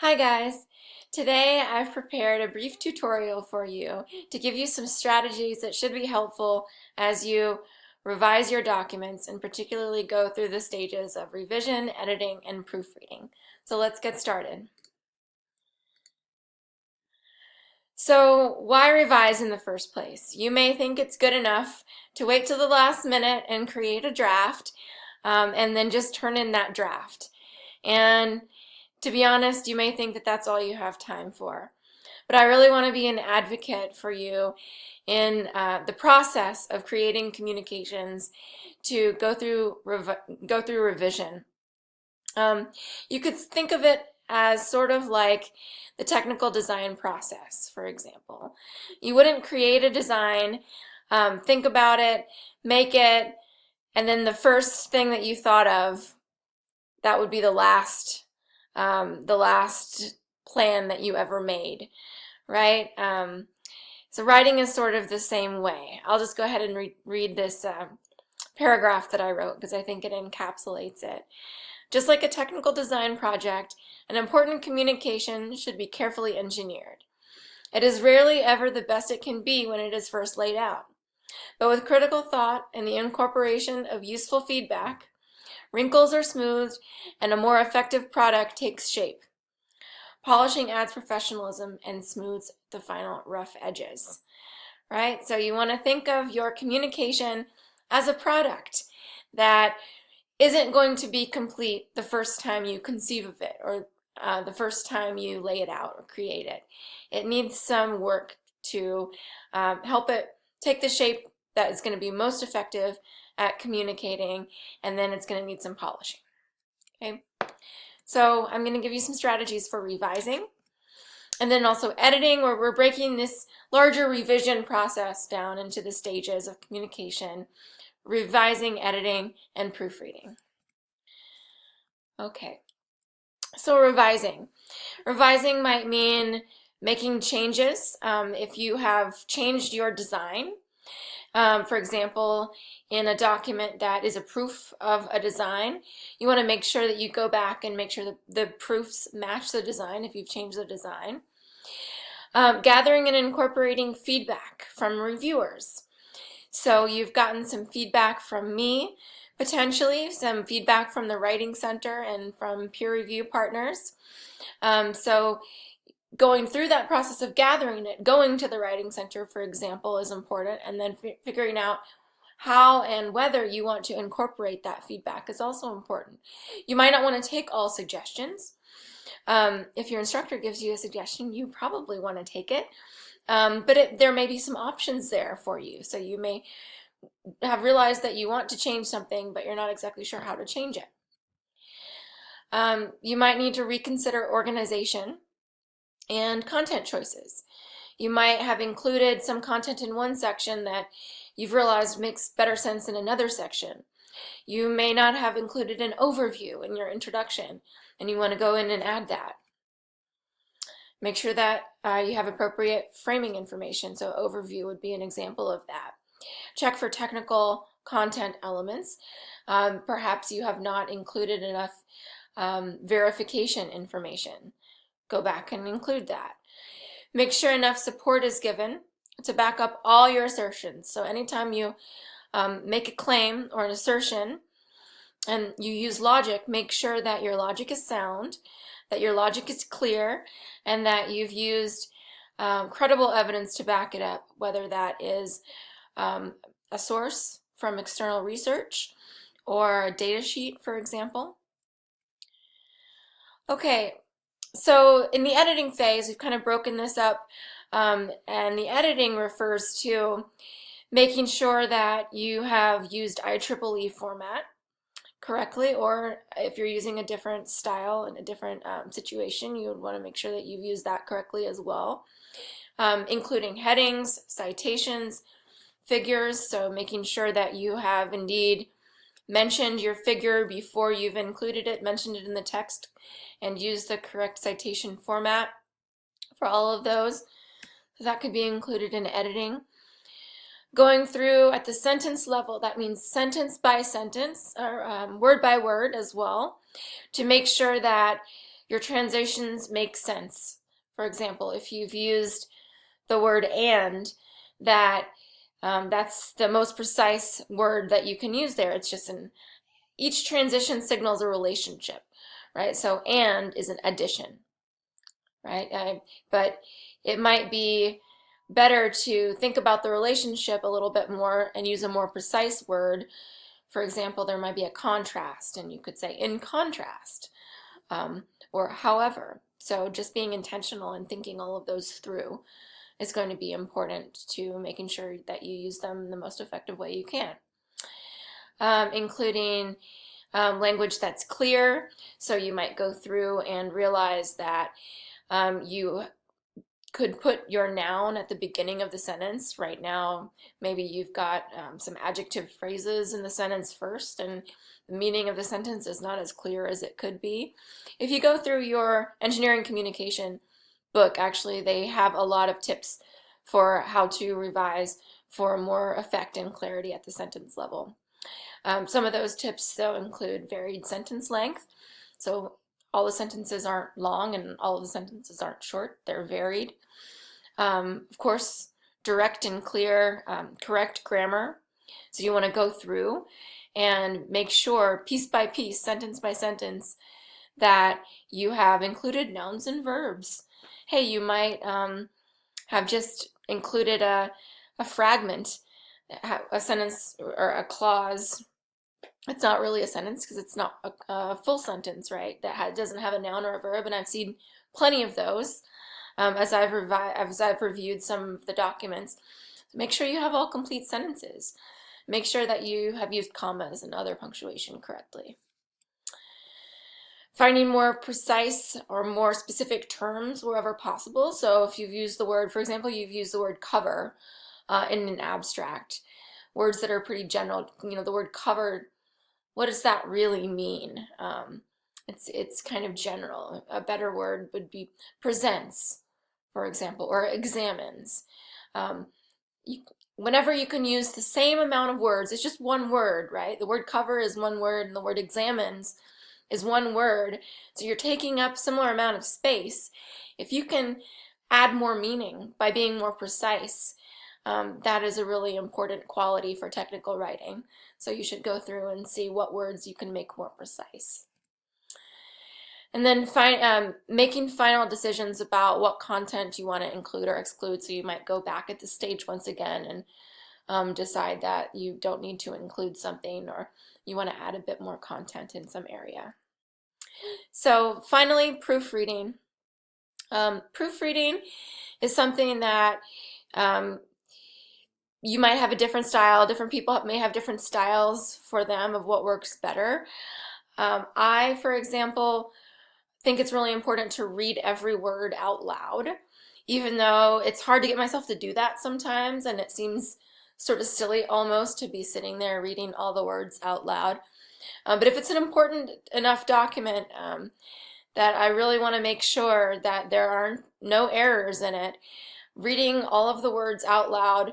Hi guys! Today I've prepared a brief tutorial for you to give you some strategies that should be helpful as you revise your documents and particularly go through the stages of revision, editing, and proofreading. So let's get started. So why revise in the first place? You may think it's good enough to wait till the last minute and create a draft and then just turn in that draft. And to be honest, you may think that that's all you have time for. But I really want to be an advocate for you in the process of creating communications to go through revision. You could think of it as sort of like the technical design process, for example. You wouldn't create a design, think about it, make it, and then the first thing that you thought of, that would be the last plan that you ever made, right? So writing is sort of the same way. I'll just go ahead and read this paragraph that I wrote because I think it encapsulates it. Just like a technical design project, an important communication should be carefully engineered. It is rarely ever the best it can be when it is first laid out. But with critical thought and the incorporation of useful feedback, wrinkles are smoothed and a more effective product takes shape. Polishing adds professionalism and smooths the final rough edges, right? So you want to think of your communication as a product that isn't going to be complete the first time you conceive of it or the first time you lay it out or create it. It needs some work to help it take the shape that is going to be most effective at communicating, and then it's going to need some polishing. Okay, so I'm going to give you some strategies for revising and then also editing, where we're breaking this larger revision process down into the stages of communication, revising, editing, and proofreading. Okay, so revising. Revising might mean making changes. If you have changed your design, for example, in a document that is a proof of a design, you want to make sure that you go back and make sure that the proofs match the design if you've changed the design. Gathering and incorporating feedback from reviewers. So you've gotten some feedback from me, potentially some feedback from the Writing Center and from peer review partners. So going through that process of gathering it, going to the Writing Center, for example, is important, and then figuring out how and whether you want to incorporate that feedback is also important. You might not want to take all suggestions. If your instructor gives you a suggestion, you probably want to take it, but there may be some options there for you. So you may have realized that you want to change something, but you're not exactly sure how to change it. You might need to reconsider organization and content choices. You might have included some content in one section that you've realized makes better sense in another section. You may not have included an overview in your introduction, and you want to go in and add that. Make sure that you have appropriate framing information, so overview would be an example of that. Check for technical content elements. Perhaps you have not included enough verification information. Go back and include that. Make sure enough support is given to back up all your assertions. So anytime you make a claim or an assertion and you use logic, make sure that your logic is sound, that your logic is clear, and that you've used credible evidence to back it up, whether that is a source from external research or a data sheet, for example. Okay, so in the editing phase, we've kind of broken this up, and the editing refers to making sure that you have used IEEE format correctly, or if you're using a different style in a different situation, you would want to make sure that you've used that correctly as well, including headings, citations, figures, so making sure that you have indeed mentioned your figure before you've included it, mentioned it in the text, and used the correct citation format for all of those. So that could be included in editing. Going through at the sentence level, that means sentence by sentence, or word by word as well, to make sure that your transitions make sense. For example, if you've used the word and, that's the most precise word that you can use there. It's just each transition signals a relationship, right? So and is an addition, right? But it might be better to think about the relationship a little bit more and use a more precise word. For example, there might be a contrast, and you could say in contrast, or however. So just being intentional and thinking all of those through is going to be important to making sure that you use them the most effective way you can. Including language that's clear. So you might go through and realize that you could put your noun at the beginning of the sentence. Right now, maybe you've got some adjective phrases in the sentence first, and the meaning of the sentence is not as clear as it could be. If you go through your engineering communication book, actually, they have a lot of tips for how to revise for more effect and clarity at the sentence level. Some of those tips, though, include varied sentence length. So all the sentences aren't long and all of the sentences aren't short. They're varied. Of course, direct and clear, correct grammar. So you want to go through and make sure, piece by piece, sentence by sentence, that you have included nouns and verbs. Hey, you might have just included a fragment, a sentence or a clause. It's not really a sentence because it's not a full sentence, right? That doesn't have a noun or a verb, and I've seen plenty of those as I've reviewed some of the documents. Make sure you have all complete sentences. Make sure that you have used commas and other punctuation correctly. Finding more precise or more specific terms wherever possible. So if you've used the word, for example, you've used the word cover in an abstract, words that are pretty general, the word cover, what does that really mean? It's kind of general. A better word would be presents, for example, or examines. Whenever you can use the same amount of words, it's just one word, right? The word cover is one word, and the word examines is one word. So you're taking up similar amount of space. If you can add more meaning by being more precise, that is a really important quality for technical writing. So you should go through and see what words you can make more precise. And then making final decisions about what content you want to include or exclude. So you might go back at the stage once again and decide that you don't need to include something, or you want to add a bit more content in some area. So finally, proofreading. Proofreading is something that you might have a different style. Different people may have different styles for them of what works better. I, for example, think it's really important to read every word out loud, even though it's hard to get myself to do that sometimes, and it seems sort of silly almost to be sitting there reading all the words out loud. But if it's an important enough document that I really want to make sure that there are no errors in it, reading all of the words out loud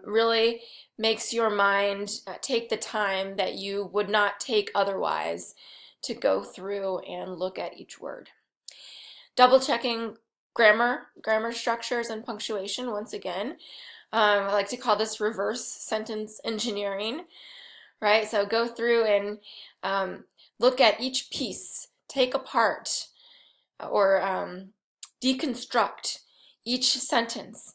really makes your mind take the time that you would not take otherwise to go through and look at each word. Double checking grammar structures and punctuation once again. I like to call this reverse sentence engineering, right? So go through and look at each piece, take apart or deconstruct each sentence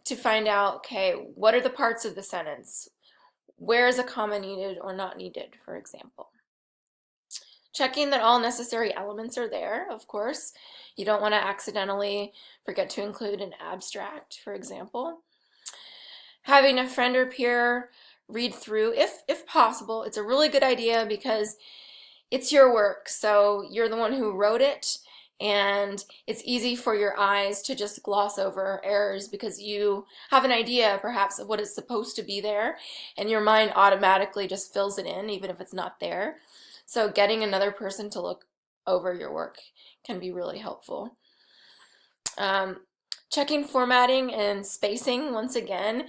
to find out, okay, what are the parts of the sentence? Where is a comma needed or not needed, for example? Checking that all necessary elements are there, of course. You don't want to accidentally forget to include an abstract, for example. Having a friend or peer read through, if possible. It's a really good idea because it's your work, so you're the one who wrote it, and it's easy for your eyes to just gloss over errors because you have an idea perhaps of what is supposed to be there, and your mind automatically just fills it in even if it's not there. So getting another person to look over your work can be really helpful. Checking formatting and spacing once again,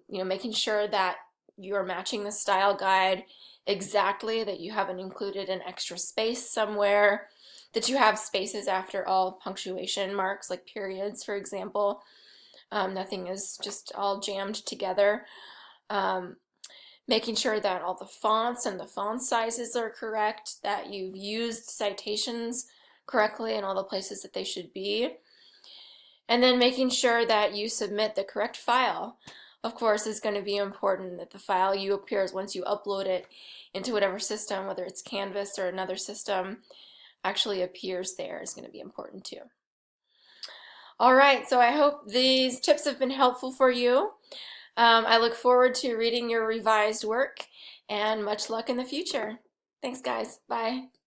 making sure that you're matching the style guide exactly, that you haven't included an extra space somewhere, that you have spaces after all punctuation marks, like periods, for example. Nothing is just all jammed together. Um, Making sure that all the fonts and the font sizes are correct, that you've used citations correctly in all the places that they should be, and then making sure that you submit the correct file. Of course, is going to be important that the file you appears once you upload it into whatever system, whether it's Canvas or another system, actually appears there is going to be important too. All right, so I hope these tips have been helpful for you. I look forward to reading your revised work, and much luck in the future. Thanks, guys. Bye.